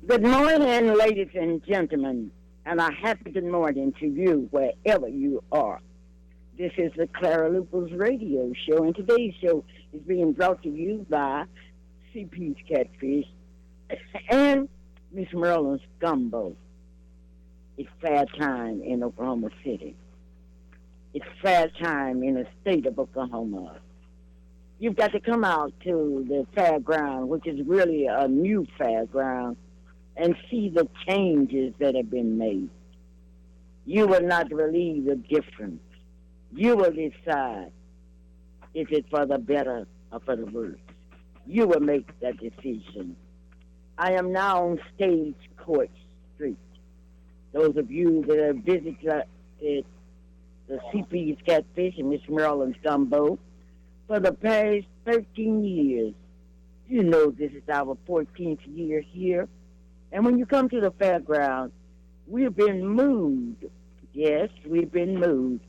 Good morning, ladies and gentlemen, and a happy good morning to you wherever you are. This is the Clara Luper's radio show, and today's show is being brought to you by CP's Catfish and Miss Merlin's Gumbo. It's fair time in Oklahoma City. It's fair time in the state of Oklahoma. You've got to come out to the fairground, which is really a new fairground, and see the changes that have been made. You will not believe the difference. You will decide if it's for the better or for the worse. You will make that decision. I am now on Stagecoach Street. Those of you that have visited the CP's Catfish and Miss Merlin's Gumbo for the past 13 years, you know this is our 14th year here. And when you come to the fairground, we've been moved. Yes, we've been moved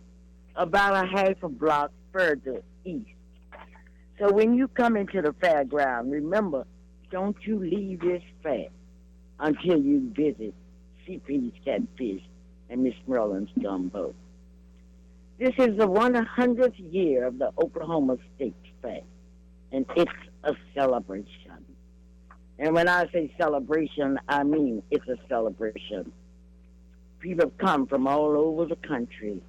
about a half a block further east. So when you come into the fairground, remember, don't you leave this fair until you visit CP's Catfish and Miss Merlin's Gumbo. This is the 100th year of the Oklahoma State Fair, and it's a celebration. And when I say celebration, I mean it's a celebration. People have come from all over the country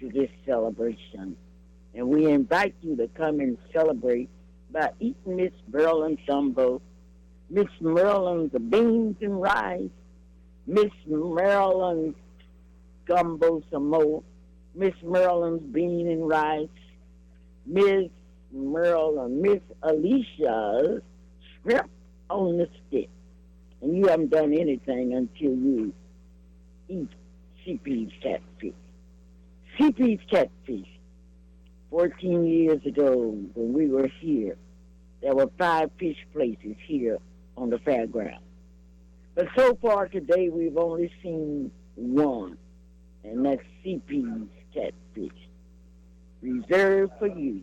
to this celebration. And we invite you to come and celebrate by eating Miss Merlin's gumbo, Miss Merlin's beans and rice, Miss Merlin's gumbo some more, Miss Merlin's bean and rice, Miss Merlin, Miss Alicia's shrimp on the stick. And you haven't done anything until you eat CP's Catfish. CP's Catfish, 14 years ago when we were here, there were 5 fish places here on the fairground. But so far today we've only seen one, and that's CP's Catfish, reserved for you.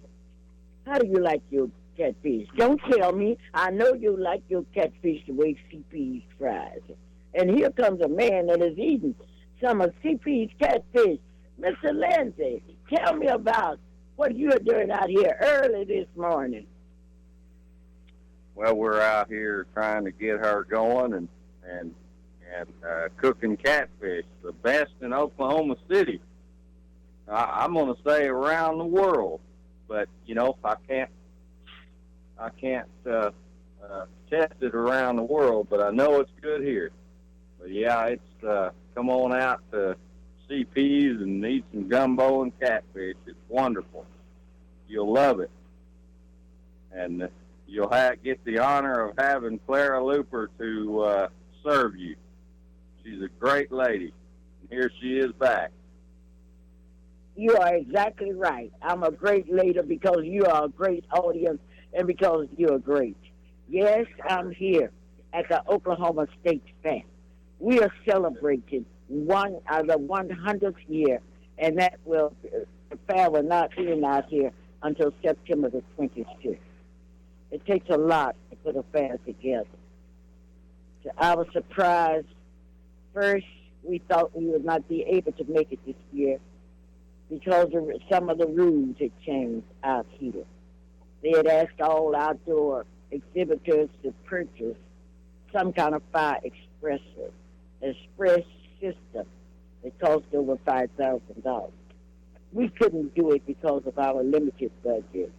How do you like your catfish? Don't tell me. I know you like your catfish the way CP's fries it. And here comes a man that is eating some of CP's catfish. Mr. Lindsay, tell me about what you're doing out here early this morning. Well, we're out here trying to get her going and cooking catfish, the best in Oklahoma City. I'm going to say around the world, but I can't test it around the world, but I know it's good here. But yeah, it's come on out to CP's and eat some gumbo and catfish. It's wonderful. You'll love it, and you'll get the honor of having Clara Luper to serve you. She's a great lady, and here she is back. You are exactly right. I'm a great lady because you are a great audience and because you're great. Yes, I'm here at the Oklahoma State Fair. We are celebrating the 100th year, and the fair will not end out here until September the 25th. It takes a lot to put a fair together. To our surprise, first we thought we would not be able to make it this year because some of the rules had changed out here. They had asked all outdoor exhibitors to purchase some kind of fire express system that cost over $5,000. We couldn't do it because of our limited budget.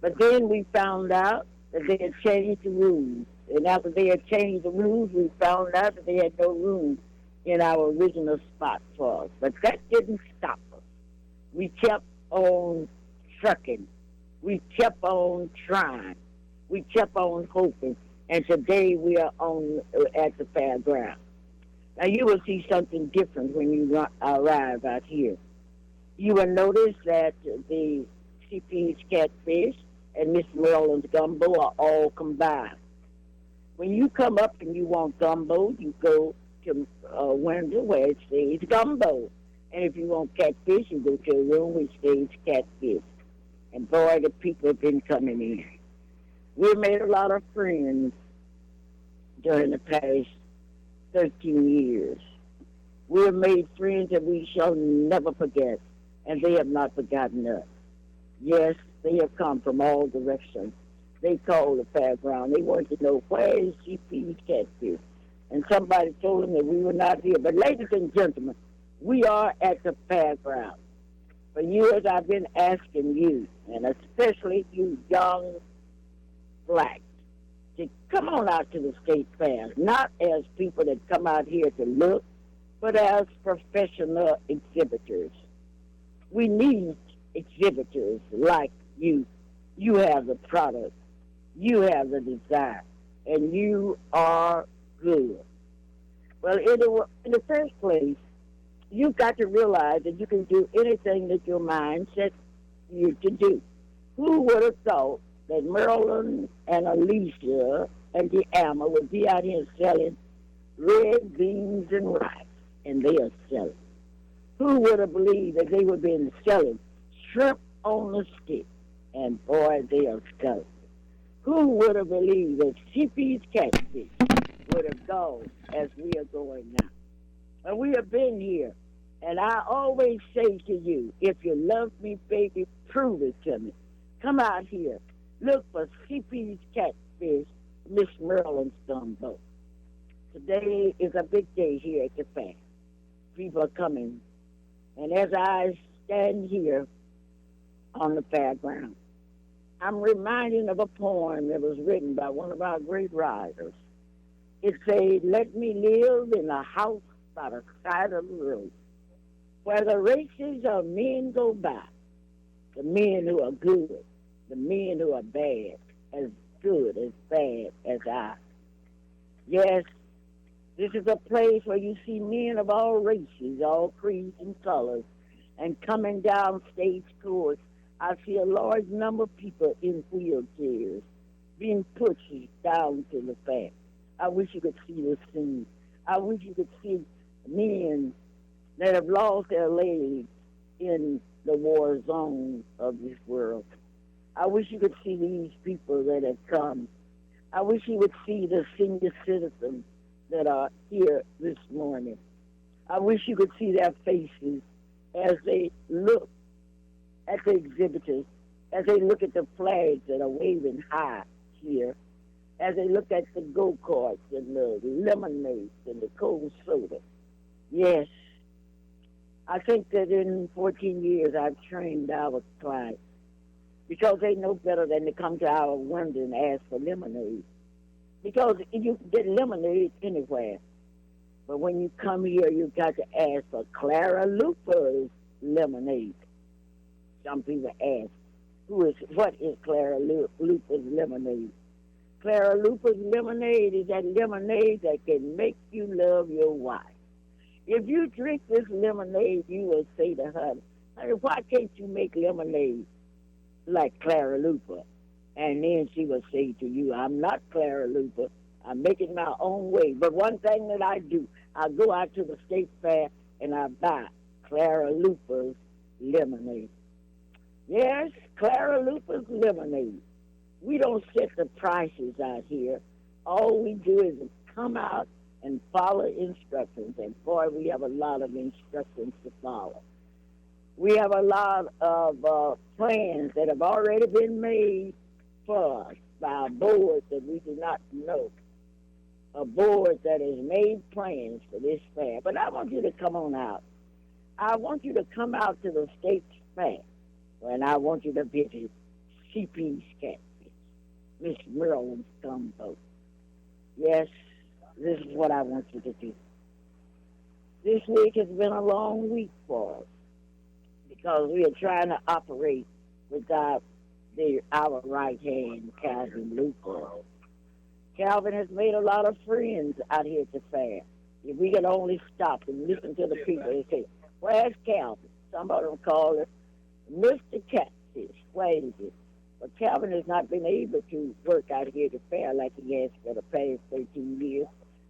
But then we found out that they had changed the rules. And after they had changed the rules, we found out that they had no room in our original spot for us. But that didn't stop us. We kept on trucking. We kept on trying. We kept on hoping. And today we are at the fairground. Now you will see something different when you arrive out here. You will notice that the CP's Catfish and Miss Merlin's Gumbo are all combined. When you come up and you want gumbo, you go to a window where it says gumbo. And if you want catfish, you go to a room which says catfish. And boy, the people have been coming in. We've made a lot of friends during the past 13 years. We have made friends that we shall never forget, and they have not forgotten us. Yes, they have come from all directions. They called the fairground. They wanted to know where is CP's catfish. And somebody told them that we were not here. But ladies and gentlemen, we are at the fairground. For years I've been asking you, and especially you young blacks, to come on out to the state fair, not as people that come out here to look, but as professional exhibitors. We need exhibitors like you. You have the product, you have the design, and you are good. Well, in the first place, you've got to realize that you can do anything that your mind sets you to do. Who would have thought that Marilyn and Alicia and De'Ama would be out here selling red beans and rice, and they are selling? Who would have believed that they would be selling shrimp on the stick? And boy, they are selling. Who would have believed that CP's catfish would have gone as we are going now? And we have been here. And I always say to you, if you love me, baby, prove it to me. Come out here. Look for CP's catfish, Miss Marilyn's gumbo. Today is a big day here at the fair. People are coming. And as I stand here on the fairground, I'm reminded of a poem that was written by one of our great writers. It said, let me live in a house by the side of the road, where the races of men go by, the men who are good, the men who are bad, as good as bad as I. Yes, this is a place where you see men of all races, all creeds and colors, and coming down stage courts, I see a large number of people in wheelchairs being pushed down to the fair. I wish you could see this scene. I wish you could see men that have lost their legs in the war zone of this world. I wish you could see these people that have come. I wish you would see the senior citizens that are here this morning. I wish you could see their faces as they look at the exhibitors, as they look at the flags that are waving high here, as they look at the go-karts and the lemonades and the cold soda. Yes, I think that in 14 years I've trained our clients because they know better than to come to our window and ask for lemonade. Because you can get lemonade anywhere. But when you come here, you've got to ask for Clara Luper's lemonade. Some people ask, what is Clara Luper's lemonade? Clara Luper's lemonade is that lemonade that can make you love your wife. If you drink this lemonade, you will say to her, honey, why can't you make lemonade like Clara Luper? And then she will say to you, I'm not Clara Luper. I'm making my own way. But one thing that I do, I go out to the state fair and I buy Clara Luper's lemonade. Yes, Clara Luper's lemonade. We don't set the prices out here. All we do is come out and follow instructions. And boy, we have a lot of instructions to follow. We have a lot of plans that have already been made for us by a board that we do not know. A board that has made plans for this fair. But I want you to come on out. I want you to come out to the state fair. And I want you to visit CP's Catfish, Miss Marilyn's Gumbo. Yes, this is what I want you to do. This week has been a long week for us because we are trying to operate without our right hand, Calvin Luper. Calvin has made a lot of friends out here at the fair. If we could only stop and listen to the people and say, where's Calvin? Some of them call it Mr. Catfish. Where is it? But Calvin has not been able to work out here at the fair like he has for the past 13 years.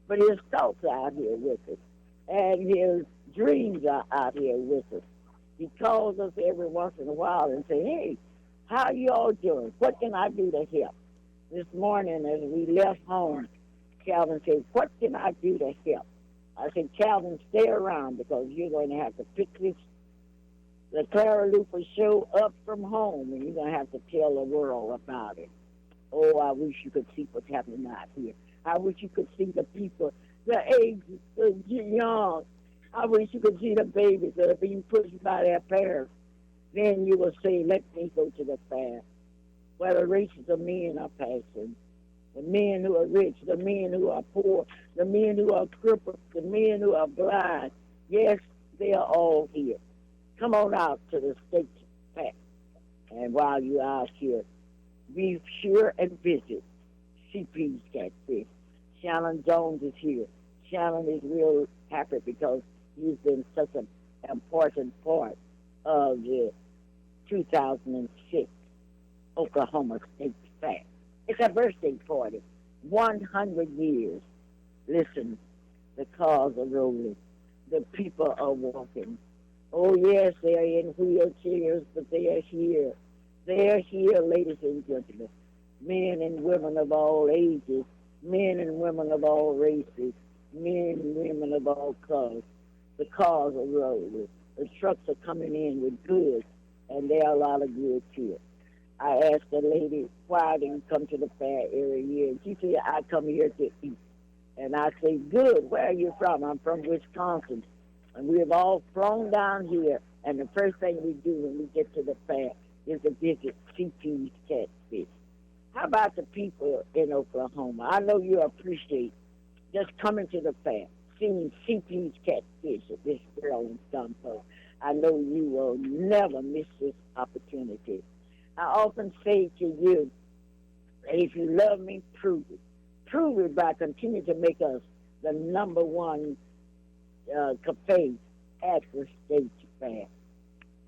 But his thoughts are out here with us. And his dreams are out here with us. He calls us every once in a while and say, hey, how are you all doing? What can I do to help? This morning as we left home, Calvin said, what can I do to help? I said, Calvin, stay around because you're going to have to pick the Clara Luper show up from home, and you're going to have to tell the world about it. Oh, I wish you could see what's happening out here. I wish you could see the people, the age is so young. I wish you could see the babies that are being pushed by their parents. Then you will say, let me go to the fair, where the races of men are passing. The men who are rich, the men who are poor, the men who are crippled, the men who are blind. Yes, they are all here. Come on out to the state fair. And while you are out here, be sure and visit CP's Catfish. Shannon Jones is here. Shannon is real happy because he's been such an important part of the 2006 Oklahoma State Fair. It's a birthday party. 100 years. Listen, the cars are rolling. The people are walking. Oh, yes, they are in wheelchairs, but they are here. They are here, ladies and gentlemen. Men and women of all ages, men and women of all races, men and women of all colors. The cars are rolling. The trucks are coming in with goods, and there are a lot of goods here. I asked the lady, why do you come to the fair every year? And she said, I come here to eat. And I say, good, where are you from? I'm from Wisconsin. And we have all flown down here, and the first thing we do when we get to the fair is to visit CP's Catfish. How about the people in Oklahoma? I know you appreciate just coming to the fair, seeing CP's Catfish at this girl in Stumpo. I know you will never miss this opportunity. I often say to you that if you love me, prove it. Prove it by continuing to make us the number one cafe at the state fair.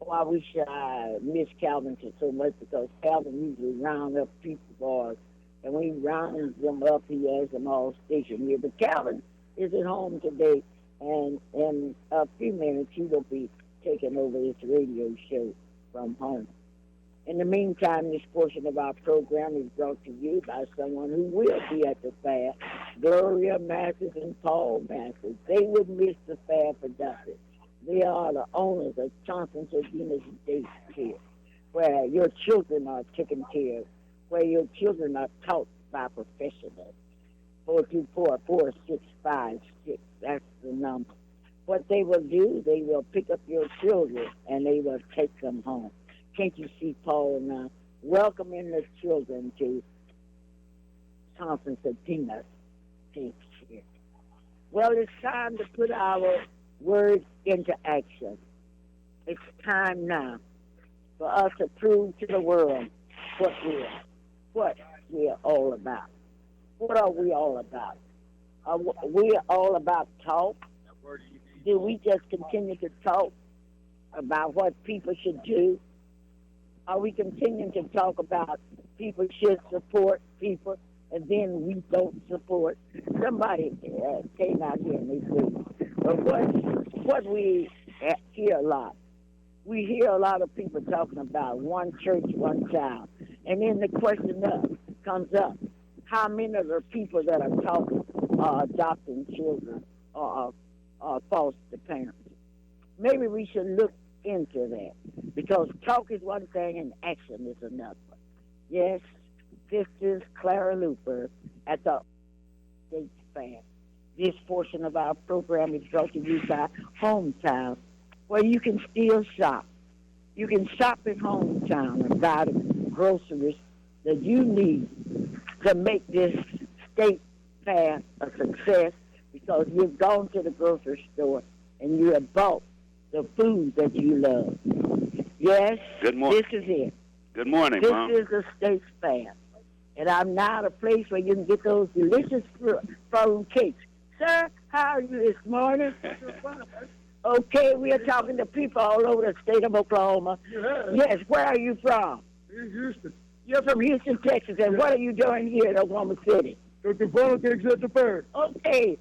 Oh, I wish I missed Calvin so much because Calvin usually round up people for us. And when he rounds them up, he has them all stationed here. But Calvin is at home today, and in a few minutes he will be taking over this radio show from home. In the meantime, this portion of our program is brought to you by someone who will be at the fair, Gloria Mathis and Paul Mathis. They would miss the fair for nothing. They are the owners of Johnson Sardina's Day Care, where your children are taken care of, where your children are taught by professionals. 424-4656, that's the number. What they will do, they will pick up your children and they will take them home. Can't you see Paul now welcoming the children to Thompson Sardina's Day Care? Well, it's time to put our words into action. It's time now for us to prove to the world what we're all about. What are we all about? Are we all about talk? Do we just continue to talk about what people should do? Are we continuing to talk about people should support people and then we don't support? Somebody came out here and they said, but what we hear a lot, we hear a lot of people talking about one church, one child. And then the question comes up, how many of the people that are talking are adopting children or are foster parents? Maybe we should look into that, because talk is one thing and action is another. Yes, this is Clara Luper at the State Fair. This portion of our program is brought to you by Hometown, where you can still shop. You can shop at Hometown and buy the groceries that you need to make this state fair a success, because you've gone to the grocery store and you have bought the food that you love. Yes, Good morning. This is it. Good morning, This Mom. is the state fair. And I'm now at a place where you can get those delicious frozen cakes. Sir, how are you this morning? Okay, we are talking to people all over the state of Oklahoma. Yes, where are you from? In Houston. You're from Houston, Texas, and what are you doing here in Oklahoma City? The politics at the fair. Okay,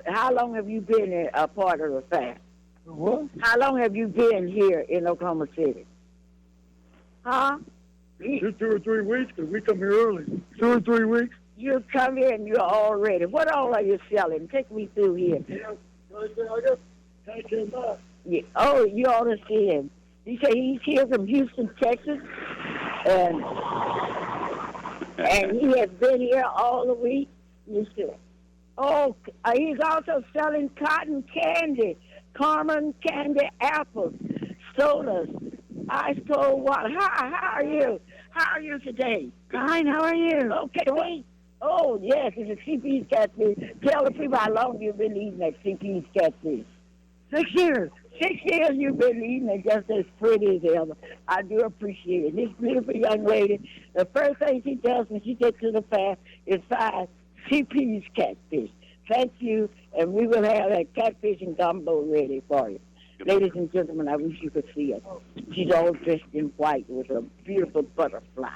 how long have you been a part of the fair? What? How long have you been here in Oklahoma City? Huh? Just 2 or 3 weeks, because we come here early. 2 or 3 weeks. You come in, you're all ready. What all are you selling? Take me through here. Yeah. Oh, you ought to see him. He said he's here from Houston, Texas, and he has been here all the week. You see. Oh, he's also selling cotton candy, caramel candy apples, sodas, ice cold water. How are you? How are you today? Fine, how are you? Okay, wait. Oh, yes, it's a CP's catfish. Tell the people how long you've been eating that CP's catfish. 6 years. 6 years you've been eating it just as pretty as ever. I do appreciate it. This beautiful young lady, the first thing she does when she gets to the fair is find CP's catfish. Thank you, and we will have that catfish and gumbo ready for you. Ladies and gentlemen, I wish you could see her. She's all dressed in white with a beautiful butterfly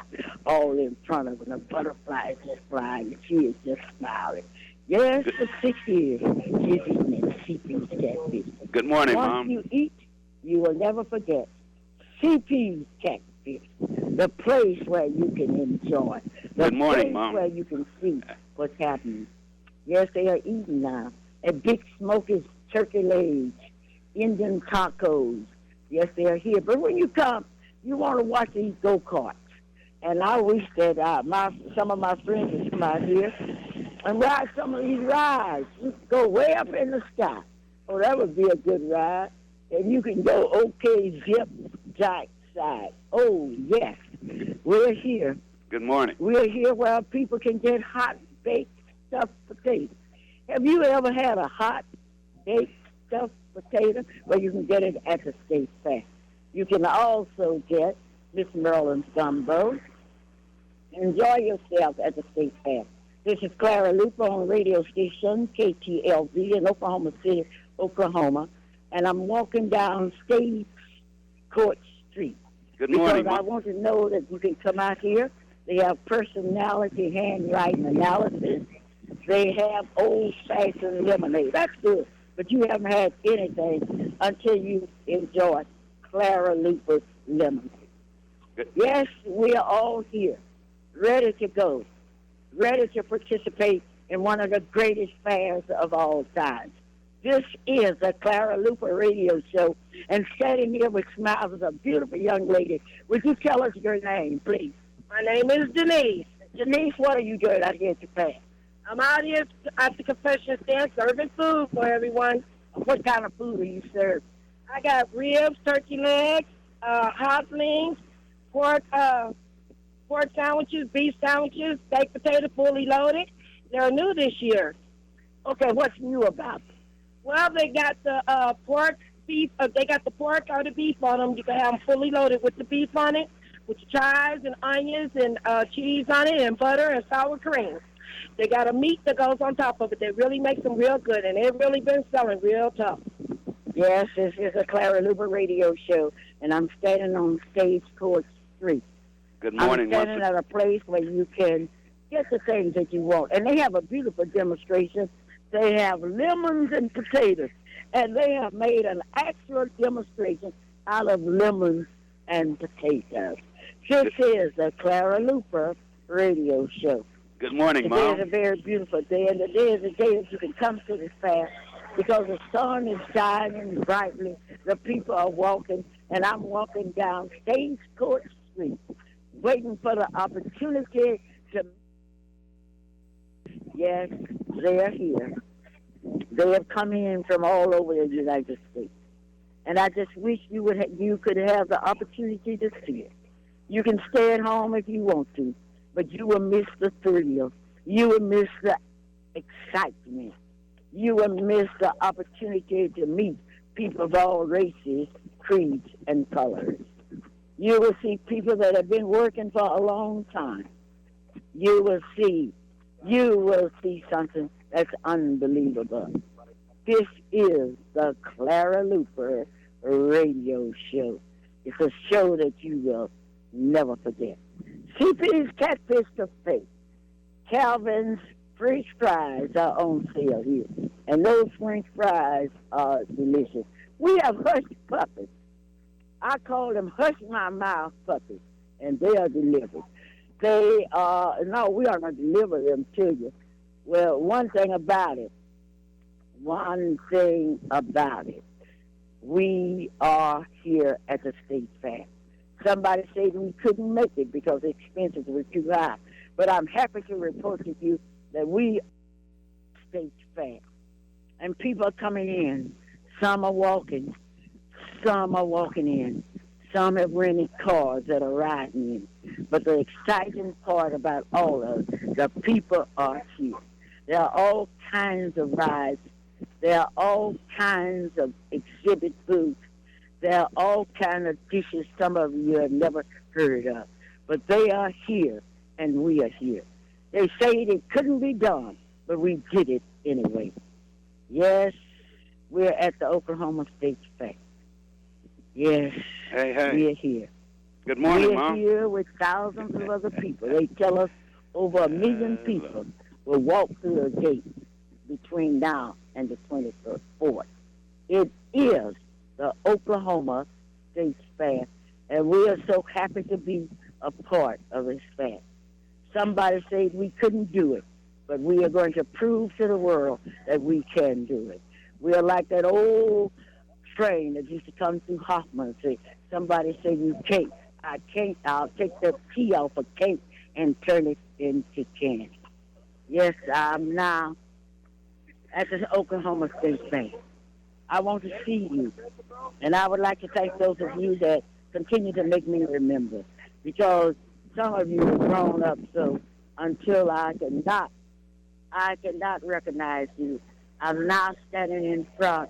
all in front of her. And the butterfly is just flying, and she is just smiling. Yes, for 6 years, she's eating that CP's catfish. Good morning, Once Mom. you eat, you will never forget CP's catfish, the place where you can enjoy. The Good morning, place Mom. where you can see what's happening. Yes, they are eating now. And big smoky turkey legs, Indian tacos. Yes, they are here. But when you come, you want to watch these go-karts. And I wish that some of my friends would come out here and ride some of these rides. You can go way up in the sky. Oh, that would be a good ride. And you can go okay zip jack side. Oh, yes. We're here. Good morning. We're here where people can get hot baked stuffed potatoes. Have you ever had a hot baked stuffed potato? Well, you can get it at the state fair. You can also get Miss Merlin's gumbo. Enjoy yourself at the state fair. This is Clara Luper on radio station KTLV in Oklahoma City, Oklahoma, and I'm walking down State Court Street. Good morning, Because I Mom. want to know that you can come out here. They have personality handwriting analysis. They have old-fashioned lemonade. That's good. But you haven't had anything until you enjoy Clara Luper's lemonade. Good. Yes, we are all here, ready to go, ready to participate in one of the greatest fairs of all time. This is the Clara Luper radio show, and standing here with smiles is a beautiful young lady. Would you tell us your name, please? My name is Denise. Denise, what are you doing out here at the fair? I'm out here at the concession stand serving food for everyone. What kind of food are you serving? I got ribs, turkey legs, hot wings, pork sandwiches, beef sandwiches, baked potato fully loaded. They're new this year. Okay, what's new about them? Well, they got the pork, beef. They got the pork or the beef on them. You can have them fully loaded with the beef on it, with chives and onions and cheese on it, and butter and sour cream. They got a meat that goes on top of it that really makes them real good, and they've really been selling real tough. Yes, this is a Clara Luper radio show, and I'm standing on Stagecoach Street. Good morning, I'm standing Mom. at a place where you can get the things that you want. And they have a beautiful demonstration. They have lemons and potatoes, and they have made an actual demonstration out of lemons and potatoes. This is the Clara Luper radio show. Good morning, Today Mom. is a very beautiful day, and today is a day that you can come to this fair because the sun is shining brightly. The people are walking, and I'm walking down Stagecoach Street, waiting for the opportunity to. Yes, they are here. They have come in from all over the United States, and I just wish you could have the opportunity to see it. You can stay at home if you want to, but you will miss the thrill. You will miss the excitement. You will miss the opportunity to meet people of all races, creeds, and colors. You will see people that have been working for a long time. You will see something that's unbelievable. This is the Clara Luper radio show. It's a show that you will never forget. CP's Catfish to Faith. Calvin's French fries are on sale here. And those French fries are delicious. We have hush puppies. I call them hush my mouth puppies. And they are delicious. They are, no, we are going to deliver them to you. Well, one thing about it, we are here at the state fair. Somebody said we couldn't make it because the expenses were too high. But I'm happy to report to you that we are state fair. And people are coming in. Some are walking. Some are walking in. Some have rented cars that are riding in. But the exciting part about all of it, the people are here. There are all kinds of rides. There are all kinds of exhibit booths. There are all kinds of dishes some of you have never heard of. But they are here, and we are here. They say it couldn't be done, but we did it anyway. Yes, we're at the Oklahoma State Fair. Yes, Hey. we're here. Good morning, We're Mom. here with thousands of other people. They tell us over 1 million people will walk through the gate between now and the 24th. It is the Oklahoma State Fair, and we are so happy to be a part of this fair. Somebody said we couldn't do it, but we are going to prove to the world that we can do it. We are like that old train that used to come through Hoffman and say, somebody said you can't. I can't. I'll take the T off of cake and turn it into candy. Yes, I'm now at the Oklahoma State Fair. I want to see you, and I would like to thank those of you that continue to make me remember, because some of you have grown up, so until I cannot recognize you. I'm now standing in front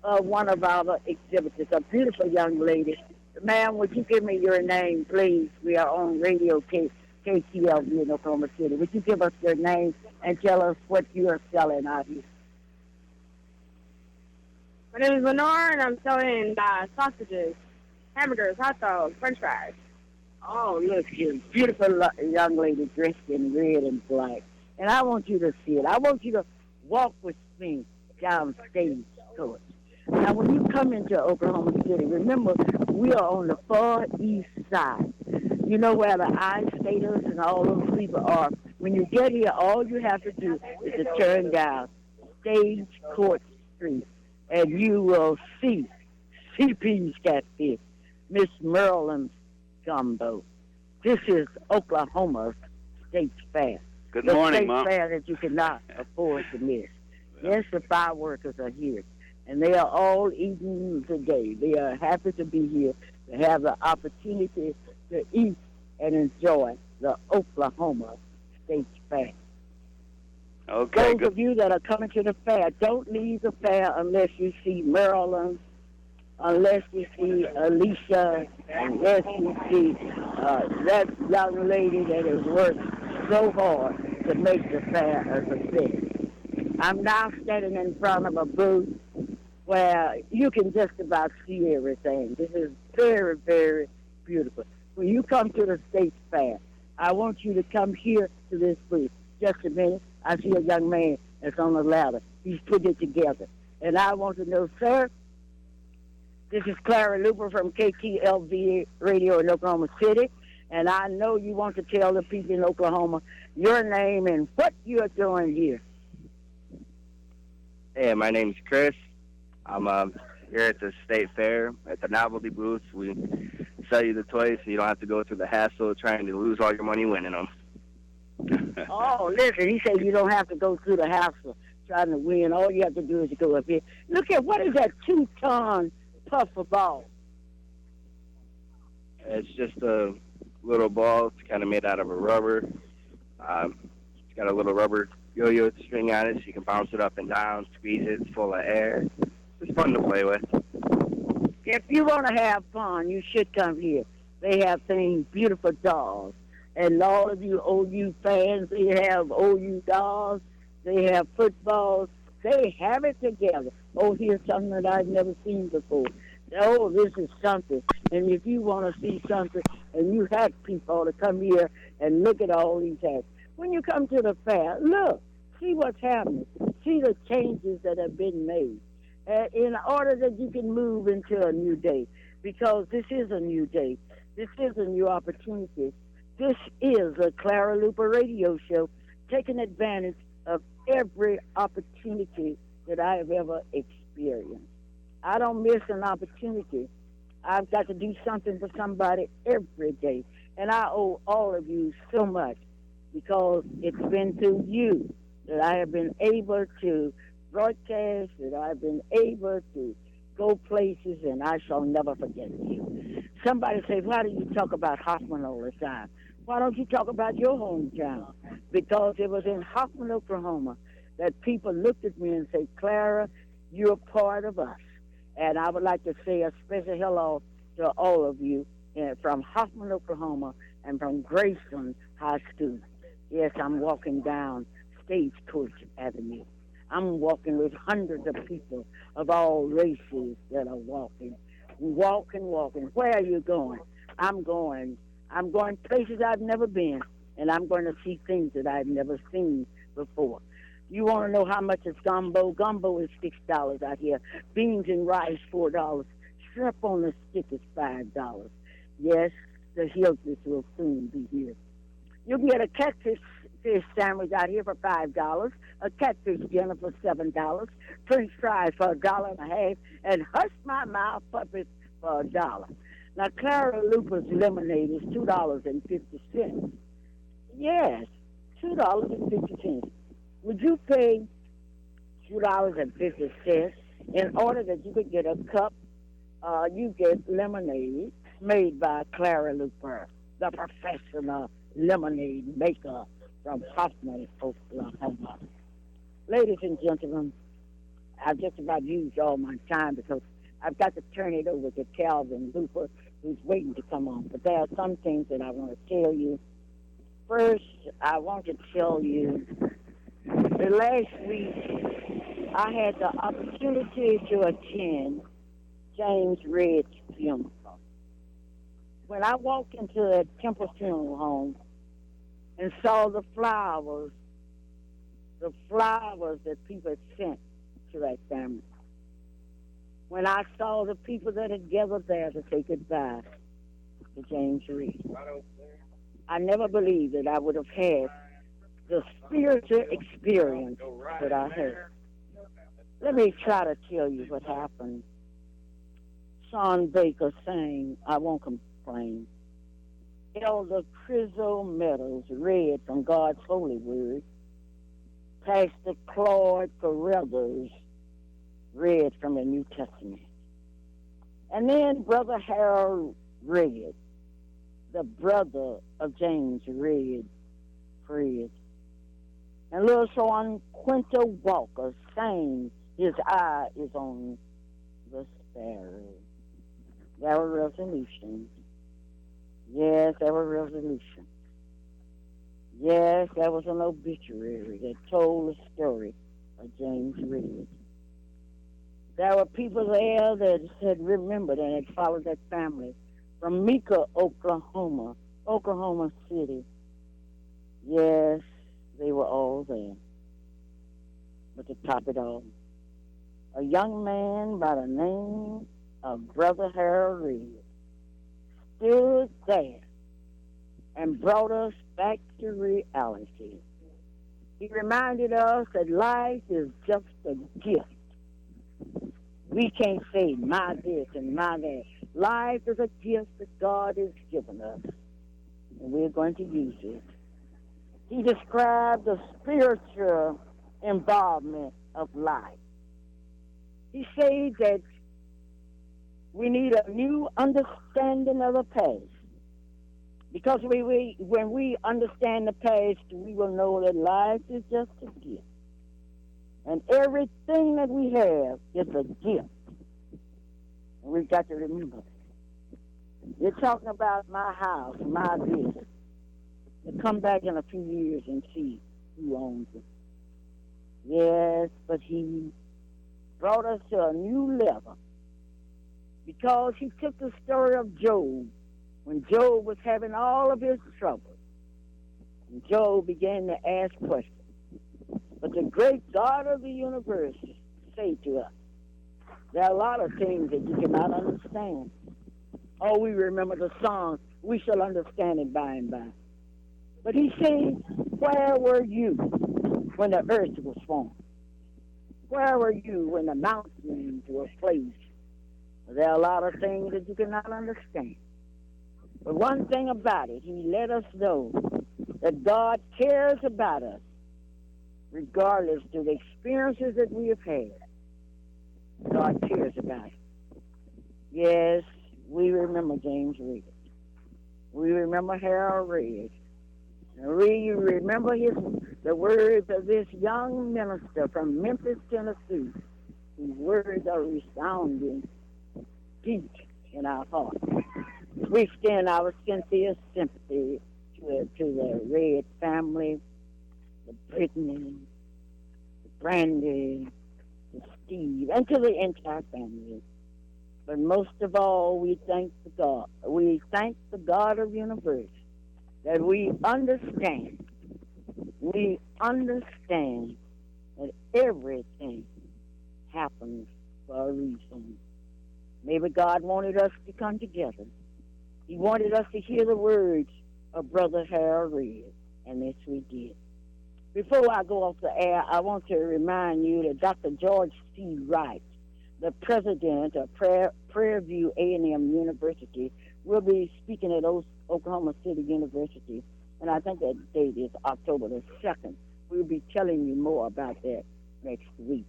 of one of our exhibitors, a beautiful young lady. Ma'am, would you give me your name, please? We are on radio KTLV in Oklahoma City. Would you give us your name and tell us what you are selling out here? My name is Lenore, and I'm selling sausages, hamburgers, hot dogs, french fries. Oh, look here. Beautiful young lady dressed in red and black. And I want you to see it. I want you to walk with me down stage court. Now, when you come into Oklahoma City, remember, we are on the far east side. You know where the ice skaters and all those people are. When you get here, all you have to do is to turn down Stage Court Street, and you will see CP's Catfish, Miss Merlin's Gumbo. This is Oklahoma's State Fair. Good The morning, state Mom. fair that you cannot afford to miss. Yes, the fireworkers are here, and they are all eating today. They are happy to be here, to have the opportunity to eat and enjoy the Oklahoma State Fair. Okay, Those good. of you that are coming to the fair, don't leave the fair unless you see Maryland, unless you see Alicia, unless you see that young lady that has worked so hard to make the fair a success. I'm now standing in front of a booth where you can just about see everything. This is very, very beautiful. When you come to the state fair, I want you to come here to this booth. Just a minute. I see a young man that's on the ladder. He's put it together. And I want to know, sir, this is Clara Luper from KTLV Radio in Oklahoma City. And I know you want to tell the people in Oklahoma your name and what you're doing here. Hey, my name's Chris. I'm here at the State Fair at the novelty booth. We sell you the toys so you don't have to go through the hassle of trying to lose all your money winning them. Oh, listen, he said you don't have to go through the hassle trying to win. All you have to do is to go up here. Look at, what is that 2-ton puffer ball? It's just a little ball. It's kind of made out of a rubber. It's got a little rubber yo-yo string on it so you can bounce it up and down, squeeze it. It's full of air. It's fun to play with. If you want to have fun, you should come here. They have things, beautiful dolls. And all of you OU fans, they have OU dolls. They have footballs. They have it together. Oh, here's something that I've never seen before. Oh, this is something. And if you want to see something, and you have people to come here and look at all these hats. When you come to the fair, look, see what's happening. See the changes that have been made in order that you can move into a new day, because this is a new day. This is a new opportunity This is a Clara Luper radio show, taking advantage of every opportunity that I have ever experienced. I don't miss an opportunity. I've got to do something for somebody every day. And I owe all of you so much because it's been through you that I have been able to broadcast, that I've been able to go places, and I shall never forget you. Somebody say, why do you talk about Hoffman all the time? Why don't you talk about your hometown? Because it was in Hoffman, Oklahoma, that people looked at me and said, Clara, you're part of us. And I would like to say a special hello to all of you from Hoffman, Oklahoma, and from Grayson High School. Yes, I'm walking down Stagecoach Avenue. I'm walking with hundreds of people of all races that are walking. Walking. Where are you going? I'm going places I've never been, and I'm going to see things that I've never seen before. You want to know how much is gumbo? Gumbo is $6 out here. Beans and rice, $4. Shrimp on the stick is $5. Yes, the Hills will soon be here. You can get a catfish fish sandwich out here for $5, a catfish dinner for $7, French fries for $1.50, and hush my mouth puppets for $1. Now, Clara Luper's lemonade is $2.50. Yes, $2.50. Would you pay $2.50 in order that you could get a cup? You get lemonade made by Clara Luper, the professional lemonade maker from Hoffman, Oklahoma. Ladies and gentlemen, I've just about used all my time because I've got to turn it over to Calvin Luper, who's waiting to come on. But there are some things that I want to tell you. First, I want to tell you that last week I had the opportunity to attend James Reed's funeral. When I walked into the Temple Funeral Home and saw the flowers that people had sent to that family, when I saw the people that had gathered there to say goodbye to James Reed, I never believed that I would have had the spiritual experience that I had. Let me try to tell you what happened. Sean Baker sang, I Won't Complain. Elder Crizzo Meadows read from God's holy word. Pastor Claude Carruthers read from the New Testament. And then Brother Harold read, the brother of James Reed, prayed. And little son Quinto Walker sang, His Eye is on the Sparrow. There were resolutions. Yes, there were resolutions. Yes, there was an obituary that told the story of James Reed. There were people there that had remembered and had followed that family from Mecca, Oklahoma City. Yes, they were all there. But to top it all, a young man by the name of Brother Harold Reed stood there and brought us back to reality. He reminded us that life is just a gift. We can't say my this and my that. Life is a gift that God has given us, and we're going to use it. He described the spiritual involvement of life. He said that we need a new understanding of the past. Because when we understand the past, we will know that life is just a gift. And everything that we have is a gift. And we've got to remember that. You're talking about my house, my business. To come back in a few years and see who owns it. Yes, but he brought us to a new level. Because he took the story of Job, when Job was having all of his troubles. And Job began to ask questions. But the great God of the universe said to us, there are a lot of things that you cannot understand. Oh, we remember the song, we shall understand it by and by. But he said, where were you when the earth was formed? Where were you when the mountains were placed? There are a lot of things that you cannot understand. But one thing about it, he let us know that God cares about us, regardless of the experiences that we have had. God cares about it. Yes, we remember James Reed. We remember Harold Reed. We remember the words of this young minister from Memphis, Tennessee, whose words are resounding deep in our hearts. We extend our sincere sympathy to the Red family, the Brittany, the Brandy, the Steve, and to the entire family. But most of all, we thank the God. We thank the God of the universe that we understand. We understand that everything happens for a reason. Maybe God wanted us to come together. He wanted us to hear the words of Brother Harold Reed, and this we did. Before I go off the air, I want to remind you that Dr. George C. Wright, the president of Prairie View A&M University, will be speaking at Oklahoma City University, and I think that date is October the 2nd. We'll be telling you more about that next week.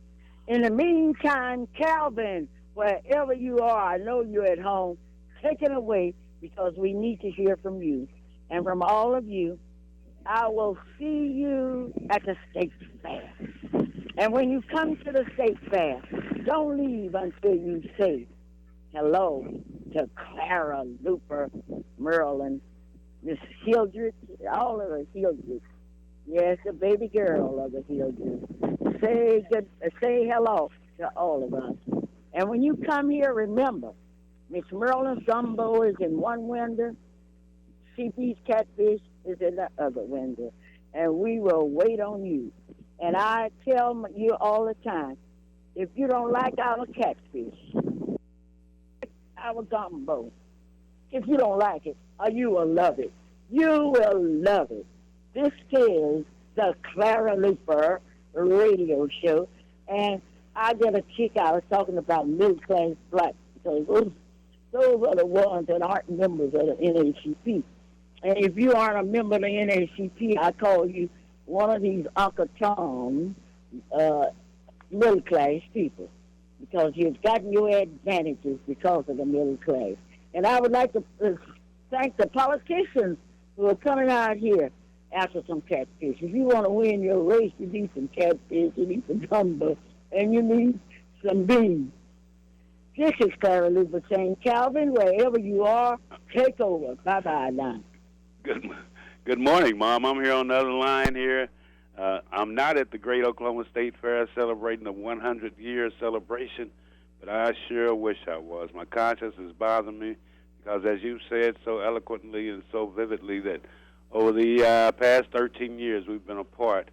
In the meantime, Calvin, wherever you are, I know you're at home, take it away because we need to hear from you. And from all of you, I will see you at the state fair. And when you come to the state fair, don't leave until you say hello to Clara, Luper, Merlin, Miss Hildred, all of the Hildreds. Yes, the baby girl of the Hildreds. Say hello to all of us. And when you come here, remember, Miss Merlin's gumbo is in one window, CP's catfish is in the other window, and we will wait on you. And I tell you all the time, if you don't like our catfish, our gumbo, if you don't like it, you will love it. You will love it. This is the Clara Luper radio show, and I get a kick out of talking about middle-class blacks because those are the ones that aren't members of the NACP. And if you aren't a member of the NACP, I call you one of these Uncle Tom middle-class people because you've gotten your advantages because of the middle class. And I would like to thank the politicians who are coming out here after some catfish. If you want to win your race, you need some catfish, you need some gumbo, and you need some beans. This is Clara Luper saying, Calvin, wherever you are, take over. Bye-bye now. Good morning, Mom. I'm here on the other line here. I'm not at the Great Oklahoma State Fair celebrating the 100-year celebration, but I sure wish I was. My conscience is bothering me because, as you said so eloquently and so vividly, that over the past 13 years we've been a part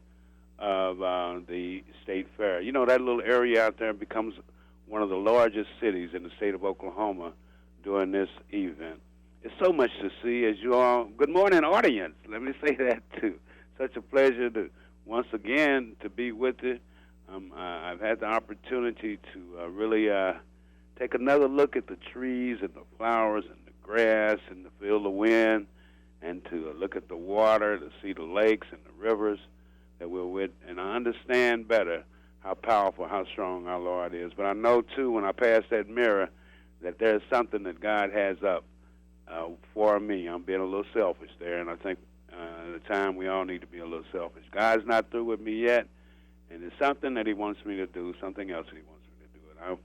of the State Fair. You know, that little area out there becomes one of the largest cities in the state of Oklahoma during this event. It's so much to see as you all. Good morning, audience. Let me say that, too. Such a pleasure to once again to be with you. I've had the opportunity to really take another look at the trees and the flowers and the grass and to feel the wind and to look at the water, to see the lakes and the rivers that we're with. And I understand better how powerful, how strong our Lord is. But I know, too, when I pass that mirror, that there's something that God has up for me. I'm being a little selfish there, and I think at the time we all need to be a little selfish. God's not through with me yet, and it's something that he wants me to do, something else that he wants me to do. And I'm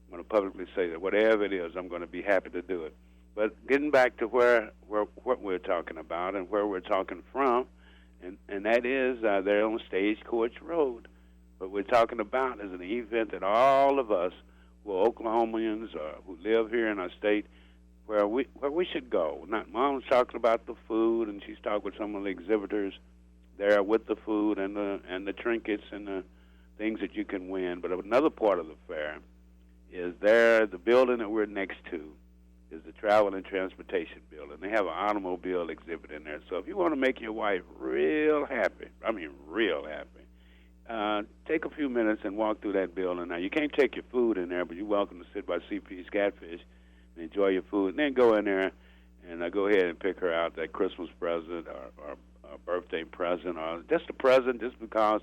going to publicly say that whatever it is, I'm going to be happy to do it. But getting back to what we're talking about and where we're talking from, and that is there on Stagecoach Road. What we're talking about is an event that all of us who are Oklahomans who live here in our state, where we should go. Mom's talking about the food, and she's talking with some of the exhibitors there with the food and the trinkets and the things that you can win. But another part of the fair is there, the building that we're next to is the Travel and Transportation Building. They have an automobile exhibit in there. So if you want to make your wife real happy, I mean real happy, take a few minutes and walk through that building. Now, you can't take your food in there, but you're welcome to sit by CP's Catfish and enjoy your food. And then go in there and go ahead and pick her out that Christmas present or birthday present or just a present just because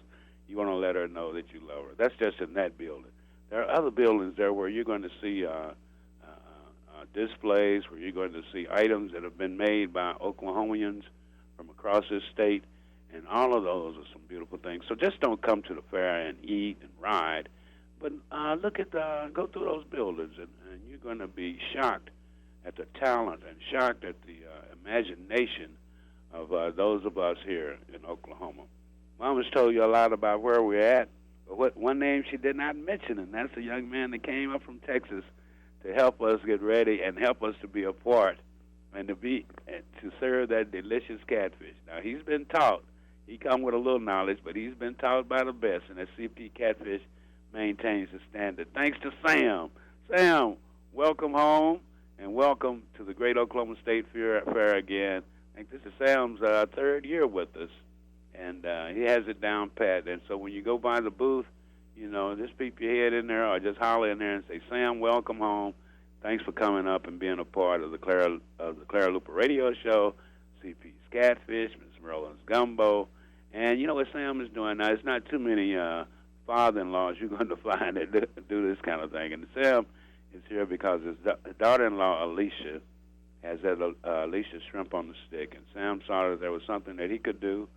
you want to let her know that you love her. That's just in that building. There are other buildings there where you're going to see displays, where you're going to see items that have been made by Oklahomans from across this state, and all of those are some beautiful things. So just don't come to the fair and eat and ride, but go through those buildings, and you're going to be shocked at the talent and shocked at the imagination of those of us here in Oklahoma. Mama's told you a lot about where we're at, but one name she did not mention, and that's a young man that came up from Texas to help us get ready and help us to be a part and to serve that delicious catfish. Now, he's been taught. He come with a little knowledge, but he's been taught by the best, and that CP Catfish maintains the standard. Thanks to Sam. Sam, welcome home, and welcome to the Great Oklahoma State Fair again. I think this is Sam's third year with us, and he has it down pat. And so when you go by the booth, just peep your head in there or just holler in there and say, Sam, welcome home. Thanks for coming up and being a part of the Clara Luper radio show, CP's Catfish, Ms. Merlin's Gumbo. And you know what Sam is doing now? It's not too many father-in-laws you're going to find that do this kind of thing. And Sam is here because his daughter-in-law, Alicia, has that Alicia shrimp on the stick. And Sam saw that there was something that he could do,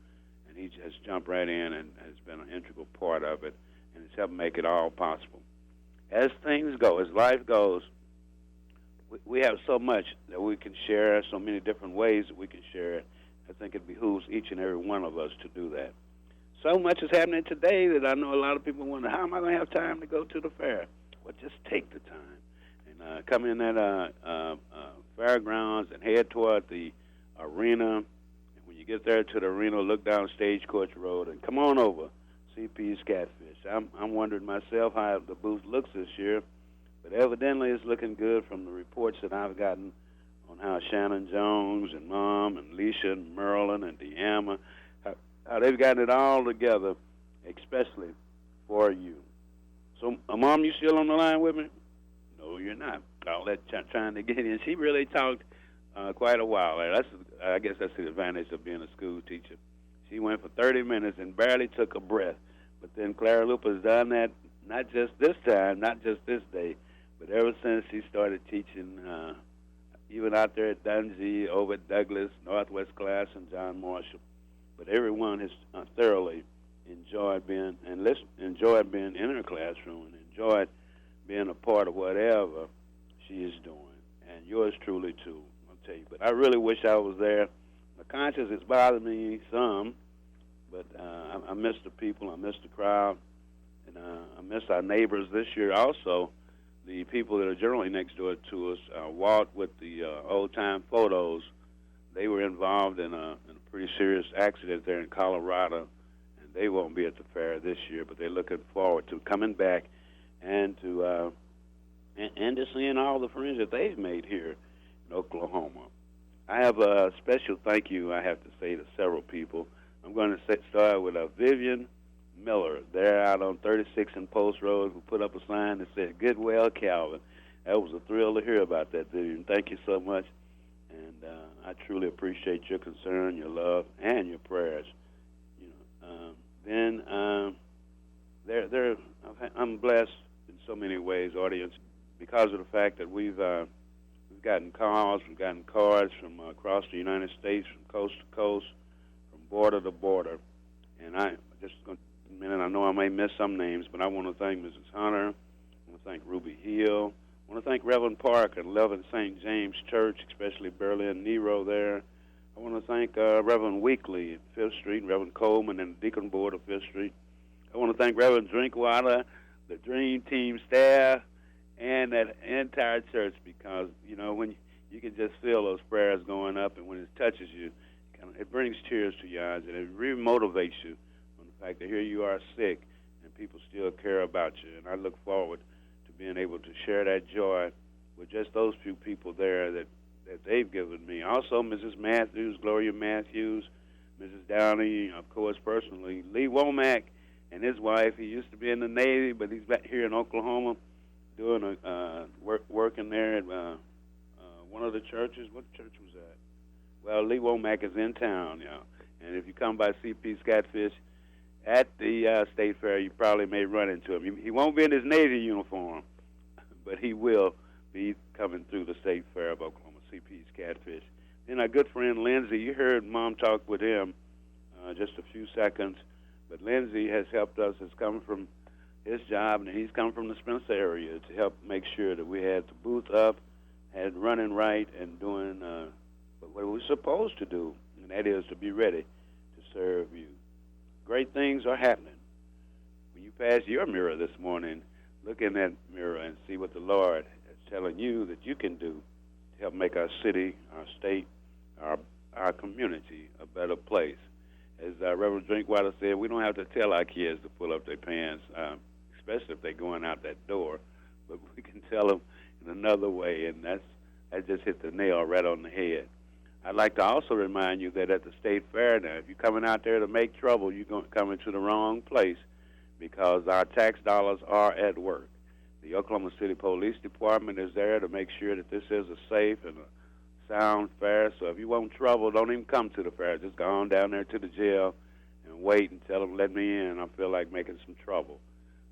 and he just jumped right in and has been an integral part of it. And it's helped make it all possible. As things go, as life goes, we have so much that we can share, so many different ways that we can share it. I think it behooves each and every one of us to do that. So much is happening today that I know a lot of people wonder, how am I going to have time to go to the fair? Well, just take the time and come in that fairgrounds and head toward the arena. And when you get there to the arena, look down Stagecoach Road and come on over. CP's Catfish. I'm wondering myself how the booth looks this year, but evidently it's looking good from the reports that I've gotten on how Shannon Jones and Mom and Alicia and Merlin and De'Ama, how they've gotten it all together, especially for you. So, Mom, you still on the line with me? No, you're not. All that trying to get in. She really talked quite a while. I guess that's the advantage of being a school teacher. She went for 30 minutes and barely took a breath. But then Clara Luper's done that, not just this time, not just this day, but ever since she started teaching, even out there at Dungy, over at Douglas, Northwest Class, and John Marshall. But everyone has thoroughly enjoyed being in her classroom and enjoyed being a part of whatever she is doing. And yours truly, too, I'll tell you. But I really wish I was there. My conscience is bothering me some, but I miss the people, I miss the crowd, and I miss our neighbors this year also. The people that are generally next door to us, Walt with the old-time photos, they were involved in a pretty serious accident there in Colorado, and they won't be at the fair this year, but they're looking forward to coming back and to seeing all the friends that they've made here in Oklahoma. I have a special thank you I have to say to several people. I'm going to start with Vivian Miller. They're out on 36 and Post Road who put up a sign that said, Goodwell Calvin. That was a thrill to hear about that, Vivian. Thank you so much. And I truly appreciate your concern, your love, and your prayers. I'm blessed in so many ways, audience, because of the fact that we've gotten calls, we've gotten cards from across the United States, from coast to coast, from border to border. And I just going to take a minute, I know I may miss some names, but I want to thank Mrs. Hunter. I want to thank Ruby Hill. I want to thank Reverend Park at 11 St. James Church, especially Berlin Nero there. I want to thank Reverend Weekly at 5th Street, Reverend Coleman and the Deacon Board of 5th Street. I want to thank Reverend Drinkwater, the Dream Team staff, and that entire church, because, when you can just feel those prayers going up, and when it touches you, it brings tears to your eyes, and it really motivates you on the fact that here you are sick, and people still care about you. And I look forward to being able to share that joy with just those few people there that they've given me. Also, Mrs. Matthews, Gloria Matthews, Mrs. Downey, of course, personally, Lee Womack and his wife. He used to be in the Navy, but he's back here in Oklahoma doing working there at one of the churches. What church was that? Well, Lee Womack is in town, and if you come by CP's Catfish at the State Fair, you probably may run into him. He won't be in his Navy uniform, but he will be coming through the State Fair of Oklahoma, CP's Catfish. Then our good friend Lindsay, you heard Mom talk with him just a few seconds, but Lindsay has helped us, has come from his job, and he's come from the Spencer area to help make sure that we had the booth up, had running right, and doing what we're supposed to do, and that is to be ready to serve you. Great things are happening. When you pass your mirror this morning, look in that mirror and see what the Lord is telling you that you can do to help make our city, our state, our community a better place. As Reverend Drinkwater said, we don't have to tell our kids to pull up their pants, especially if they're going out that door, but we can tell them in another way, and that just hit the nail right on the head. I'd like to also remind you that at the State Fair now, if you're coming out there to make trouble, you're going to come into the wrong place, because our tax dollars are at work. The Oklahoma City Police Department is there to make sure that this is a safe and a sound fair. So if you want trouble, don't even come to the fair. Just go on down there to the jail and wait and tell them, let me in. I feel like making some trouble.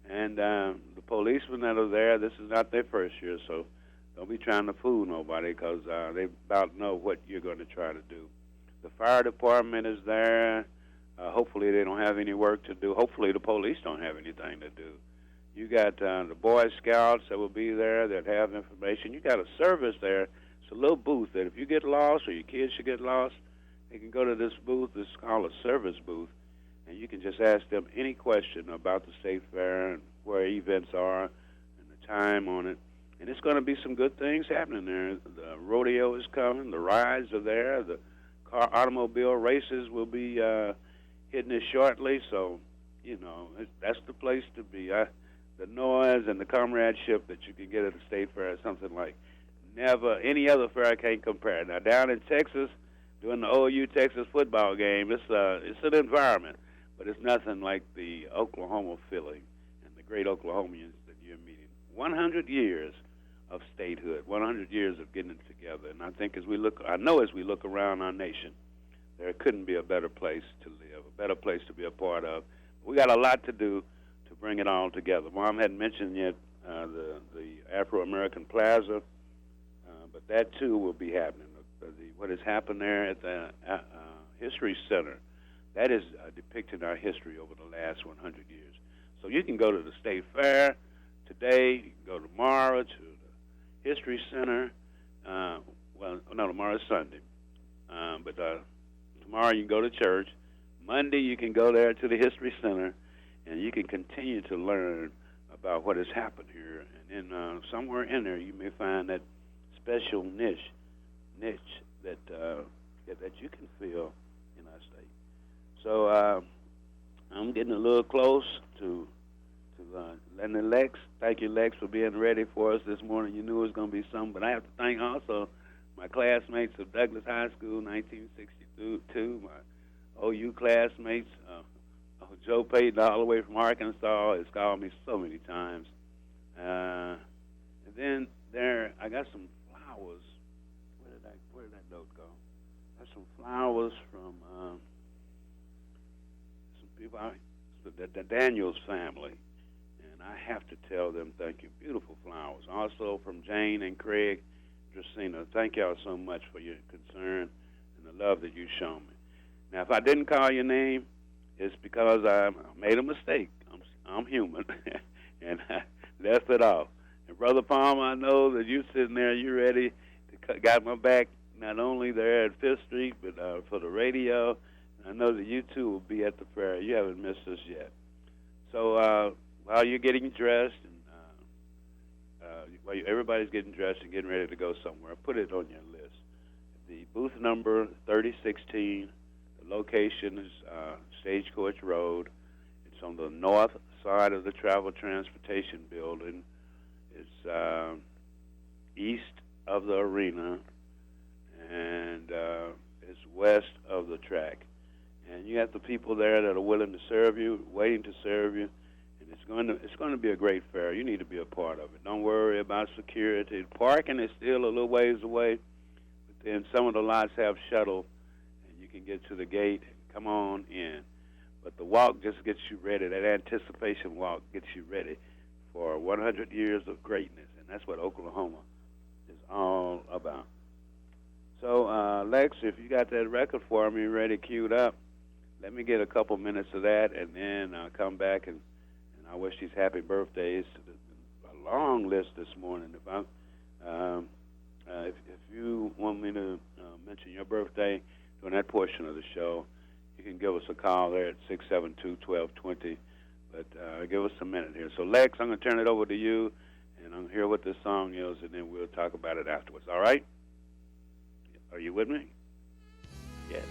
And the policemen that are there, this is not their first year, so don't be trying to fool nobody, because they about know what you're going to try to do. The fire department is there. Hopefully they don't have any work to do. Hopefully the police don't have anything to do. You got the Boy Scouts that will be there that have information. You got a service there. It's a little booth that if you get lost or your kids should get lost, they can go to this booth. It's called a service booth, and you can just ask them any question about the State Fair and where events are and the time on it. And it's going to be some good things happening there. The rodeo is coming. The rides are there. The automobile races will be hitting it shortly. So, that's the place to be. The noise and the comradeship that you can get at the State Fair is something like never any other fair I can't compare. Now, down in Texas, during the OU Texas football game, it's an environment, but it's nothing like the Oklahoma feeling and the great Oklahomans that you're meeting. 100 years of statehood, 100 years of getting it together. And I think as we look around our nation, there couldn't be a better place to live, a better place to be a part of. We got a lot to do to bring it all together. Mom hadn't mentioned yet the Afro-American Plaza, but that too will be happening. What has happened there at the History Center, that is depicting our history over the last 100 years. So you can go to the State Fair today, you can go tomorrow to the History Center. Tomorrow is Sunday. But tomorrow you can go to church. Monday you can go there to the History Center, and you can continue to learn about what has happened here. And then somewhere in there you may find that special niche that you can feel in our state. So I'm getting a little close to letting Lex. Thank you, Lex, for being ready for us this morning. You knew it was going to be something, but I have to thank also my classmates of Douglas High School, 1962, my OU classmates. Joe Payton, all the way from Arkansas, has called me so many times. And then there, I got some flowers. Where did that note go? I got some flowers from some people, the Daniels family. And I have to tell them thank you. Beautiful flowers. Also from Jane and Craig, Dracena. Thank y'all so much for your concern and the love that you've shown me. Now, if I didn't call your name, it's because I made a mistake. I'm human, and I left it off. And Brother Palmer, I know that you're sitting there, you're ready to got my back, not only there at 5th Street, but for the radio. I know that you, too, will be at the fair. You haven't missed us yet. So while you're getting dressed, and while everybody's getting dressed and getting ready to go somewhere, put it on your list. The booth number 3016, the location is Stagecoach Road. It's on the north side of the Travel Transportation Building. It's east of the arena, and it's west of the track. And you have the people there that are willing to serve you, waiting to serve you, and it's going to be a great fair. You need to be a part of it. Don't worry about security. Parking is still a little ways away, but then some of the lots have shuttle, and you can get to the gate and come on in. But the walk just gets you ready. That anticipation walk gets you ready for 100 years of greatness, and that's what Oklahoma is all about. So, Lex, if you got that record for me ready, queued up, let me get a couple minutes of that, and then I'll come back, and I wish these happy birthdays to a long list this morning. If you want me to mention your birthday during that portion of the show, you can give us a call there at 672-1220. But give us a minute here. So, Lex, I'm going to turn it over to you, and I'm going to hear what this song is, and then we'll talk about it afterwards. All right? Are you with me? Yes.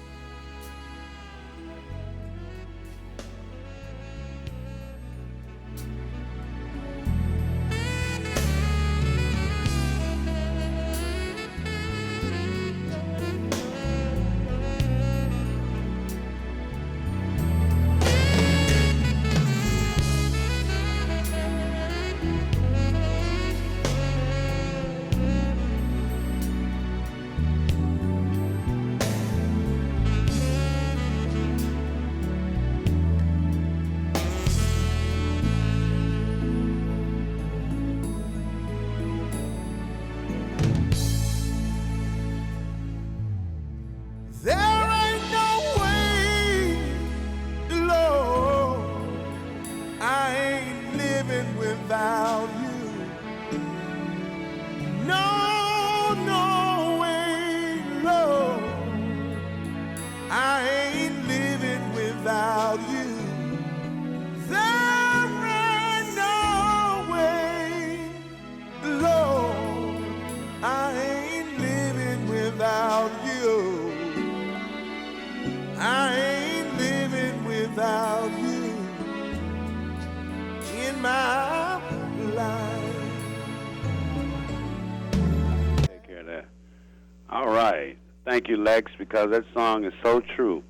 Lex, because that song is so true.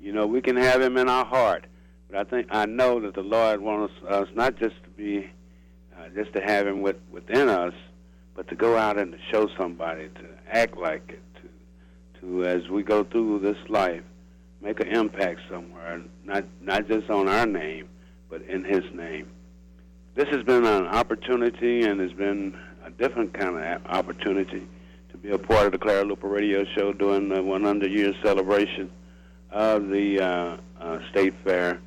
You know, we can have him in our heart, but I know that the Lord wants us not just to be, just to have him within us, but to go out and to show somebody, to act like it, to as we go through this life, make an impact somewhere, not just on our name, but in His name. This has been an opportunity, and has been a different kind of opportunity, to be a part of the Clara Luper radio show during the 100-year celebration of the State Fair.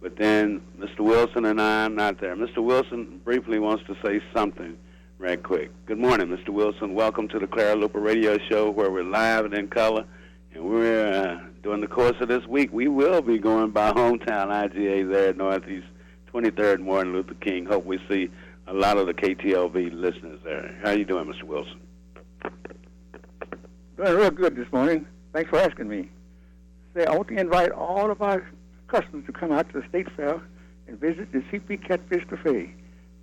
But then Mr. Wilson and I am not there. Mr. Wilson briefly wants to say something right quick. Good morning, Mr. Wilson. Welcome to the Clara Luper radio show, where we're live and in color. And we're, during the course of this week, we will be going by hometown IGA there at Northeast 23rd Martin Luther King. Hope we see a lot of the KTLV listeners there. How you doing, Mr. Wilson? Doing real good this morning. Thanks for asking me. I want to invite all of our customers to come out to the State Fair and visit the CP Catfish Cafe.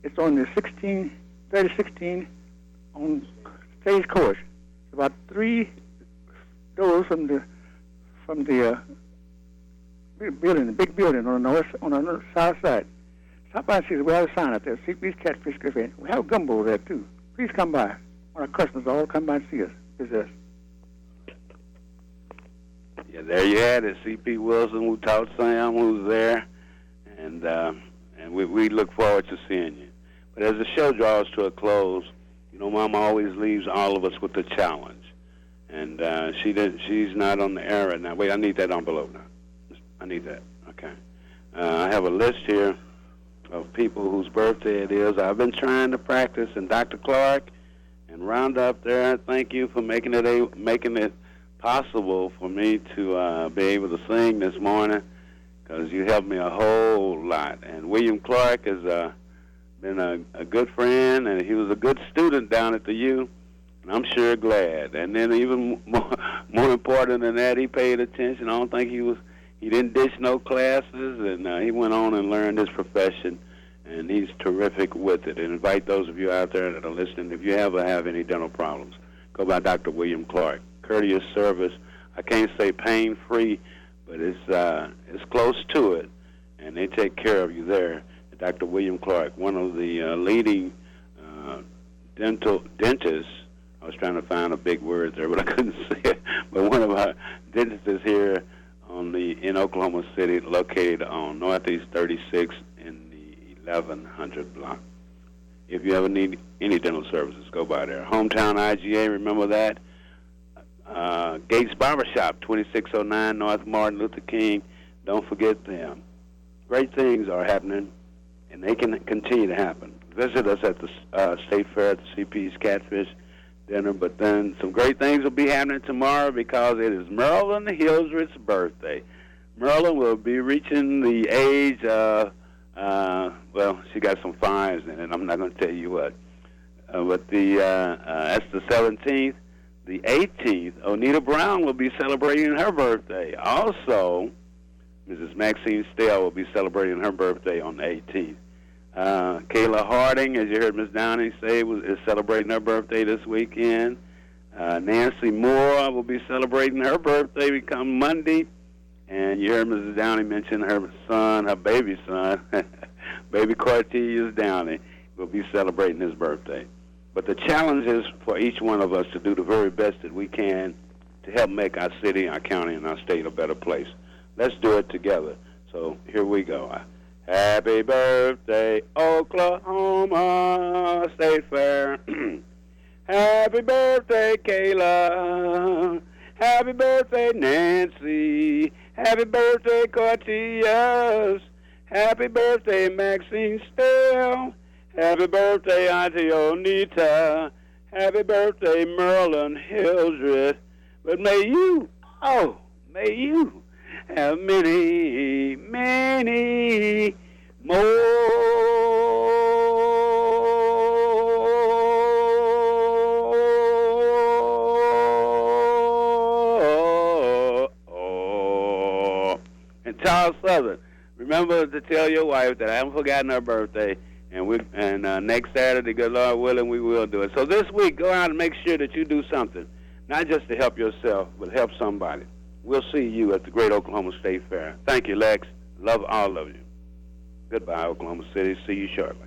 It's on the 3016 on Stage Course. It's about 3 doors from the big building on the south side. Stop by and see, we have a sign out there, CP's Catfish Cafe. We have a gumbo there too. Please come by. Our customers all come by and see us. Visit us. Yeah, there you had it. C.P. Wilson, who taught Sam, who's there, and we look forward to seeing you. But as the show draws to a close, you know, Mama always leaves all of us with a challenge, and she's not on the air right now. Wait, I need that envelope now. I need that. Okay. I have a list here of people whose birthday it is. I've been trying to practice, and Dr. Clark and Roundup there, thank you for making it possible for me to be able to sing this morning, because you helped me a whole lot. And William Clark has been a good friend, and he was a good student down at the U, and I'm sure glad. And then even more important than that, he paid attention. I don't think he didn't ditch no classes, and he went on and learned his profession. and he's terrific with it. And invite those of you out there that are listening, if you ever have any dental problems, go by Dr. William Clark. Courteous service. I can't say pain-free, but it's close to it, and they take care of you there. Dr. William Clark, one of the leading dentists. I was trying to find a big word there, but I couldn't say it. But one of our dentists is here in Oklahoma City, located on Northeast 36 in the 1100 block. If you ever need any dental services, go by there. Hometown IGA, remember that? Gates Barbershop, 2609 North Martin Luther King. Don't forget them. Great things are happening, and they can continue to happen. Visit us at the State Fair at the CP's Catfish Dinner, but then some great things will be happening tomorrow because it is Marilyn Hildred's birthday. Marilyn will be reaching the age of, well, she got some fines in it. I'm not going to tell you what. But that's the 17th. The 18th, Onita Brown will be celebrating her birthday. Also, Mrs. Maxine Stell will be celebrating her birthday on the 18th. Kayla Harding, as you heard Ms. Downing say, is celebrating her birthday this weekend. Nancy Moore will be celebrating her birthday come Monday. And you heard Mrs. Downing mention her son, her baby son, baby Cortez Downing, will be celebrating his birthday. But the challenge is for each one of us to do the very best that we can to help make our city, our county, and our state a better place. Let's do it together. So here we go. Happy birthday, Oklahoma State Fair. Happy birthday, Kayla. Happy birthday, Nancy. Happy birthday, Cortez. Happy birthday, Maxine Stell. Happy birthday, Auntie Onita. Happy birthday, Merlin Hildred. But may you have many, many more. And Charles Southern, remember to tell your wife that I haven't forgotten her birthday. And next Saturday, good Lord willing, we will do it. So this week, go out and make sure that you do something, not just to help yourself, but help somebody. We'll see you at the Great Oklahoma State Fair. Thank you, Lex. Love all of you. Goodbye, Oklahoma City. See you shortly.